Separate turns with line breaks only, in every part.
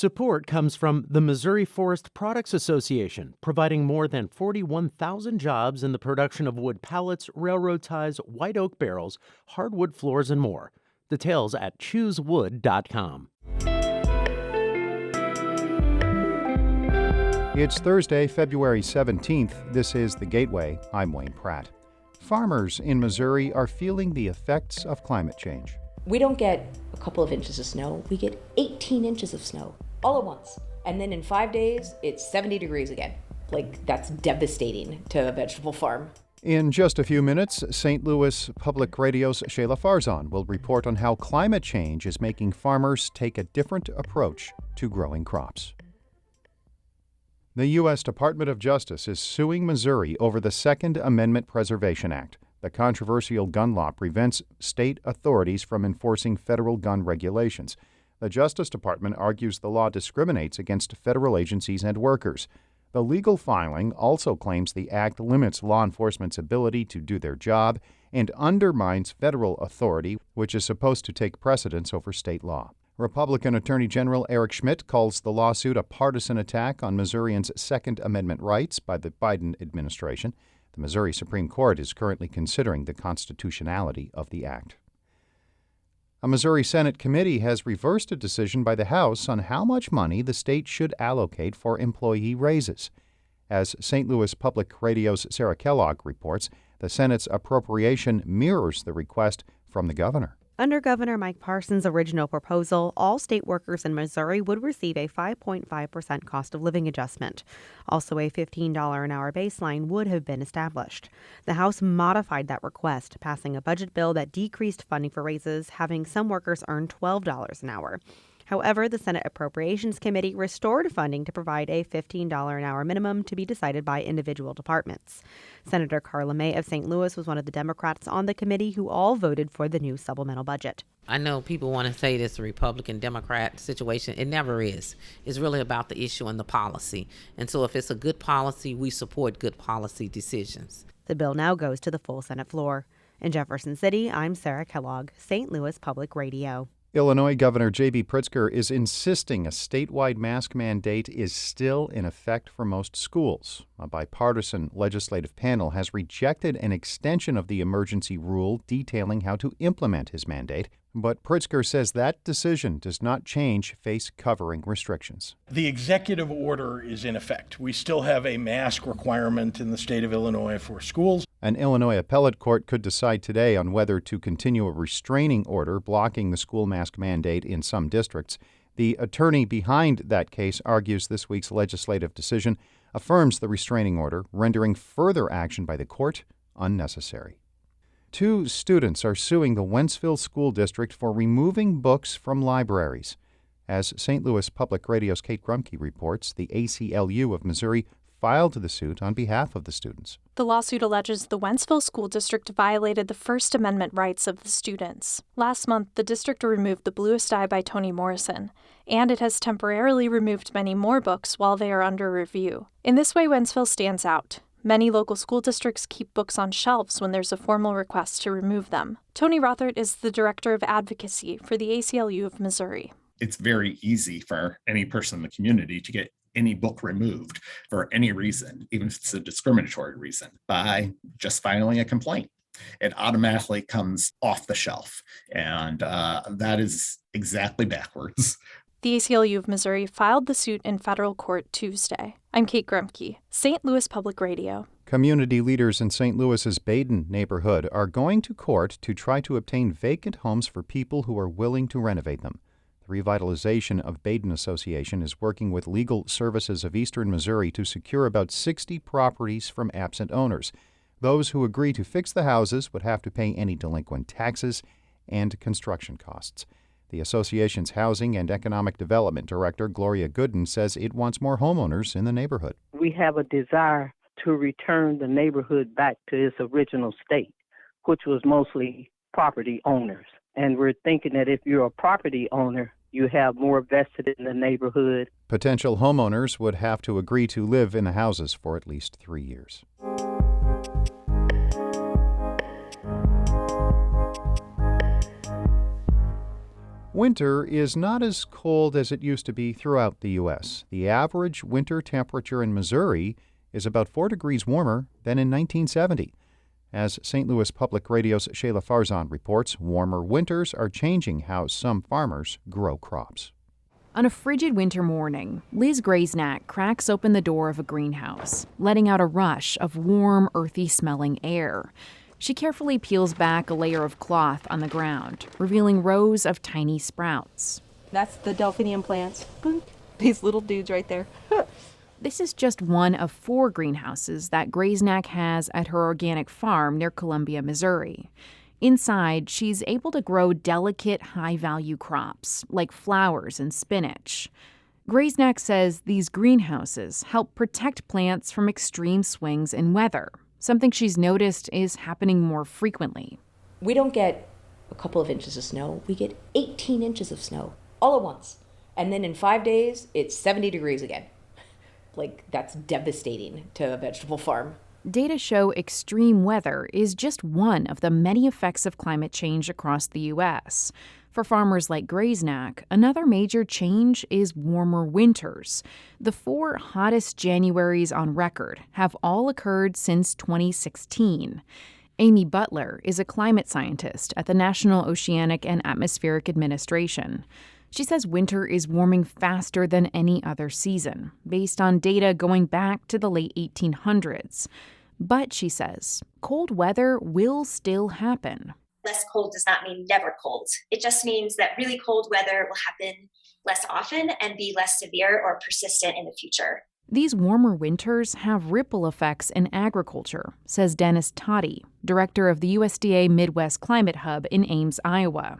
Support comes from the Missouri Forest Products Association, providing more than 41,000 jobs in the production of wood pallets, railroad ties, white oak barrels, hardwood floors, and more. Details at choosewood.com.
It's Thursday, February 17th. This is The Gateway. I'm Wayne Pratt. Farmers in Missouri are feeling the effects of climate change.
We don't get a couple of inches of snow, we get 18 inches of snow all at once. And then in 5 days, it's 70 degrees again. That's devastating to a vegetable farm.
In just a few minutes, St. Louis Public Radio's Shayla Farzan will report on how climate change is making farmers take a different approach to growing crops. The U.S. Department of Justice is suing Missouri over the Second Amendment Preservation Act. The controversial gun law prevents state authorities from enforcing federal gun regulations. The Justice Department argues the law discriminates against federal agencies and workers. The legal filing also claims the act limits law enforcement's ability to do their job and undermines federal authority, which is supposed to take precedence over state law. Republican Attorney General Eric Schmitt calls the lawsuit a partisan attack on Missourians' Second Amendment rights by the Biden administration. The Missouri Supreme Court is currently considering the constitutionality of the act. A Missouri Senate committee has reversed a decision by the House on how much money the state should allocate for employee raises. As St. Louis Public Radio's Sarah Kellogg reports, the Senate's appropriation mirrors the request from the governor.
Under Governor Mike Parson's original proposal, all state workers in Missouri would receive a 5.5% cost of living adjustment. Also, a $15 an hour baseline would have been established. The House modified that request, passing a budget bill that decreased funding for raises, having some workers earn $12 an hour. However, the Senate Appropriations Committee restored funding to provide a $15 an hour minimum to be decided by individual departments. Senator Carla May of St. Louis was one of the Democrats on the committee who all voted for the new supplemental budget.
I know people want to say this is a Republican-Democrat situation. It never is. It's really about the issue and the policy. And so if it's a good policy, we support good policy decisions.
The bill now goes to the full Senate floor. In Jefferson City, I'm Sarah Kellogg, St. Louis Public Radio.
Illinois Governor J.B. Pritzker is insisting a statewide mask mandate is still in effect for most schools. A bipartisan legislative panel has rejected an extension of the emergency rule detailing how to implement his mandate, but Pritzker says that decision does not change face covering restrictions.
The executive order is in effect. We still have a mask requirement in the state of Illinois for schools.
An Illinois appellate court could decide today on whether to continue a restraining order blocking the school mask mandate in some districts. The attorney behind that case argues this week's legislative decision affirms the restraining order, rendering further action by the court unnecessary. 2 students are suing the Wentzville School District for removing books from libraries. As St. Louis Public Radio's Kate Grumke reports, the ACLU of Missouri filed the suit on behalf of the students.
The lawsuit alleges the Wentzville School District violated the First Amendment rights of the students. Last month, the district removed The Bluest Eye by Toni Morrison, and it has temporarily removed many more books while they are under review. In this way, Wentzville stands out. Many local school districts keep books on shelves when there's a formal request to remove them. Tony Rothert is the Director of Advocacy for the ACLU of Missouri.
It's very easy for any person in the community to get any book removed for any reason, even if it's a discriminatory reason, by just filing a complaint. It automatically comes off the shelf, and that is exactly backwards.
The ACLU of Missouri filed the suit in federal court Tuesday. I'm Kate Grumke, St. Louis Public Radio.
Community leaders in St. Louis's Baden neighborhood are going to court to try to obtain vacant homes for people who are willing to renovate them. The Revitalization of Baden Association is working with Legal Services of Eastern Missouri to secure about 60 properties from absent owners. Those who agree to fix the houses would have to pay any delinquent taxes and construction costs. The association's Housing and Economic Development Director, Gloria Gooden, says it wants more homeowners in the neighborhood.
We have a desire to return the neighborhood back to its original state, which was mostly property owners. And we're thinking that if you're a property owner, you have more vested in the neighborhood.
Potential homeowners would have to agree to live in the houses for at least 3 years. Winter is not as cold as it used to be throughout the U.S. The average winter temperature in Missouri is about 4 degrees warmer than in 1970. As St. Louis Public Radio's Shayla Farzan reports, warmer winters are changing how some farmers grow crops.
On a frigid winter morning, Liz Graysnack cracks open the door of a greenhouse, letting out a rush of warm, earthy-smelling air. She carefully peels back a layer of cloth on the ground, revealing rows of tiny sprouts.
That's the delphinium plants. These little dudes right there.
This is just one of 4 greenhouses that Graysnack has at her organic farm near Columbia, Missouri. Inside, she's able to grow delicate, high-value crops like flowers and spinach. Graysnack says these greenhouses help protect plants from extreme swings in weather, something she's noticed is happening more frequently.
We don't get a couple of inches of snow. We get 18 inches of snow all at once. And then in 5 days, it's 70 degrees again. Like, that's devastating to a vegetable farm.
Data show extreme weather is just one of the many effects of climate change across the U.S. For farmers like Graysnack, another major change is warmer winters. The 4 hottest Januaries on record have all occurred since 2016. Amy Butler is a climate scientist at the National Oceanic and Atmospheric Administration. She says winter is warming faster than any other season, based on data going back to the late 1800s. But, she says, cold weather will still happen.
Less cold does not mean never cold. It just means that really cold weather will happen less often and be less severe or persistent in the future.
These warmer winters have ripple effects in agriculture, says Dennis Toddy, director of the USDA Midwest Climate Hub in Ames, Iowa.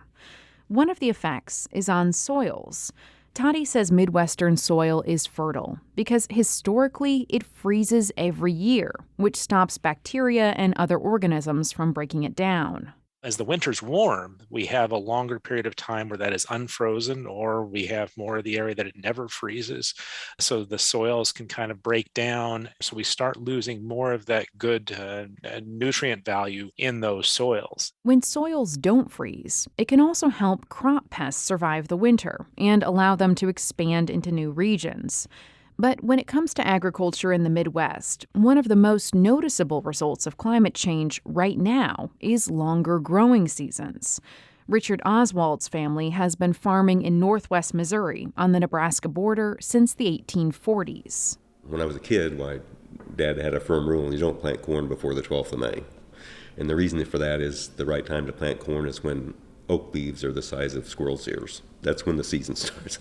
One of the effects is on soils. Toddy says Midwestern soil is fertile because historically it freezes every year, which stops bacteria and other organisms from breaking it down.
As the winter's warm, we have a longer period of time where that is unfrozen, or we have more of the area that it never freezes. So the soils can kind of break down. So we start losing more of that good nutrient value in those soils.
When soils don't freeze, it can also help crop pests survive the winter and allow them to expand into new regions. But when it comes to agriculture in the Midwest, one of the most noticeable results of climate change right now is longer growing seasons. Richard Oswald's family has been farming in northwest Missouri on the Nebraska border since the 1840s.
When I was a kid, my dad had a firm rule: you don't plant corn before the 12th of May. And the reason for that is the right time to plant corn is when oak leaves are the size of squirrel's ears. That's when the season starts.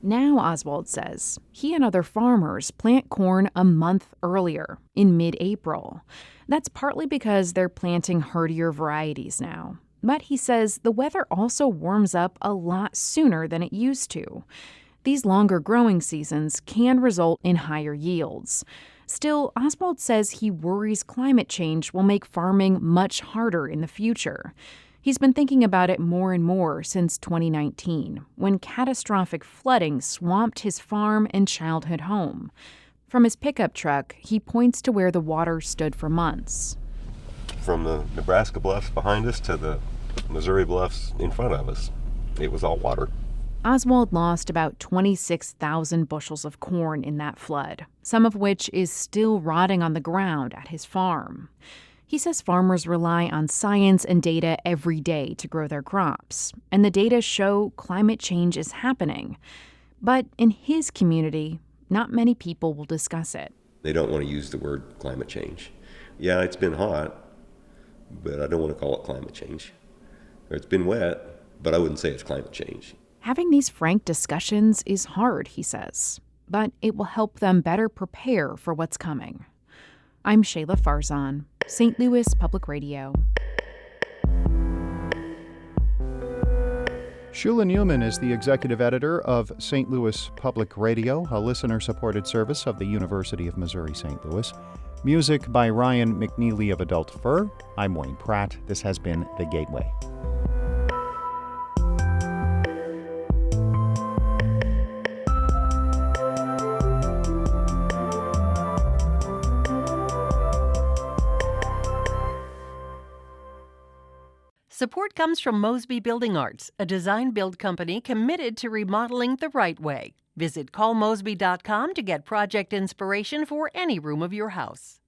Now, Oswald says, he and other farmers plant corn a month earlier, in mid-April. That's partly because they're planting hardier varieties now. But he says the weather also warms up a lot sooner than it used to. These longer growing seasons can result in higher yields. Still, Oswald says he worries climate change will make farming much harder in the future. He's been thinking about it more and more since 2019, when catastrophic flooding swamped his farm and childhood home. From his pickup truck, he points to where the water stood for months.
From the Nebraska bluffs behind us to the Missouri bluffs in front of us, it was all water.
Oswald lost about 26,000 bushels of corn in that flood, some of which is still rotting on the ground at his farm. He says farmers rely on science and data every day to grow their crops, and the data show climate change is happening. But in his community, not many people will discuss it.
They don't want to use the word climate change. Yeah, it's been hot, but I don't want to call it climate change. Or it's been wet, but I wouldn't say it's climate change.
Having these frank discussions is hard, he says, but it will help them better prepare for what's coming. I'm Shayla Farzan, St. Louis Public Radio.
Shula Newman is the executive editor of St. Louis Public Radio, a listener-supported service of the University of Missouri-St. Louis. Music by Ryan McNeely of Adult Fur. I'm Wayne Pratt. This has been The Gateway.
Support comes from Mosby Building Arts, a design-build company committed to remodeling the right way. Visit callmosby.com to get project inspiration for any room of your house.